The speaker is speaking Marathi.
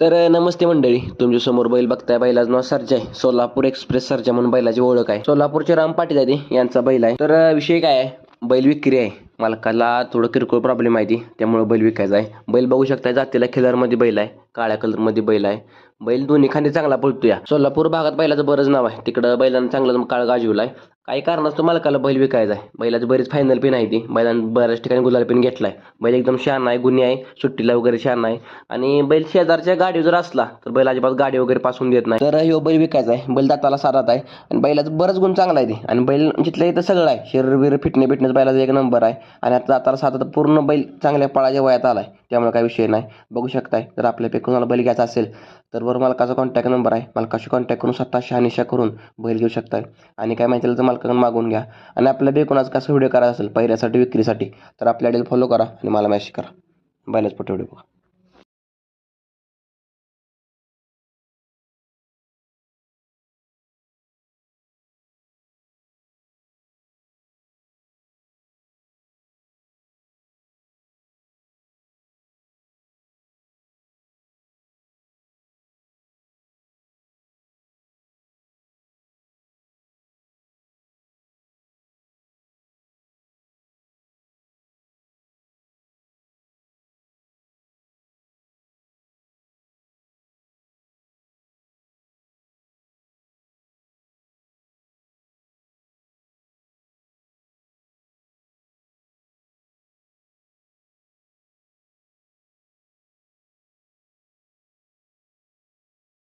तर नमस्ते मंडळी, तुमच्यासमोर बैल बघताय. बैलाचं नाव सर्जा आहे. सोलापूर एक्सप्रेस सर्जा म्हणून बैलाची ओळख आहे. सोलापूरचे राम पाटील आहे ते, यांचा बैल आहे. तर विषय काय आहे, बैल विक्री आहे. मालकाला थोडं किरकोळ प्रॉब्लेम आहे ती, त्यामुळे बैल विकायचा आहे. बैल बघू शकता, जातीला खिलारमध्ये बैल आहे, काळ्या कलरमध्ये बैल आहे. बैल दोन्ही खांदे चांगला पळतोय. सोलापूर भागात बैलाचं बरंच नाव आहे. तिकडं बैलांना चांगलं काळ गाजवलाय. काही कारणास्तव मालकाला बैल विकायचा आहे. बैलाची बरीच फायनल पिन आहे ती. बैलांना बऱ्याच ठिकाणी गुलाल पिन घेतलाय. बैल एकदम शहाणा आहे, गुन्हे आहे, सुट्टीला वगैरे शहाणा आहे. आणि बैल शेजारच्या गाडी जर असला तर बैल अजिबात गाडी वगैरे पासून देत नाही. तर ह्यो बैल विकायचा आहे. बैल दाताला सारात आहे आणि बैलाचं बरंच गुण चांगला आहे ते. आणि बैल जिथल्या इथं सगळं आहे, शरीर बिर फिटनेस बैलाचा एक नंबर आहे. आणि आता दाताला सारात पूर्ण बैल चांगल्या पळाच्या वयात आलाय, त्यामुळे काही विषय नाही. बघू शकताय, जर आपल्यापैकी कोणाला बैल घ्यायचा असेल तर बरोबर मालकाचा कॉन्टॅक्ट नंबर आहे. मालकाशी कॉन्टॅक्ट करून स्वतः शहानिशा करून बैल घेऊ शकताय. आणि काय माहिती तर मालकाकडून मागून घ्या. आणि आपल्या बी कोणाचा कसं व्हिडिओ करायचा असेल पहिल्यासाठी विक्रीसाठी तर आपल्या आयडीला फॉलो करा आणि मला मेसेज करा. बैलाच फोटो व्हिडिओ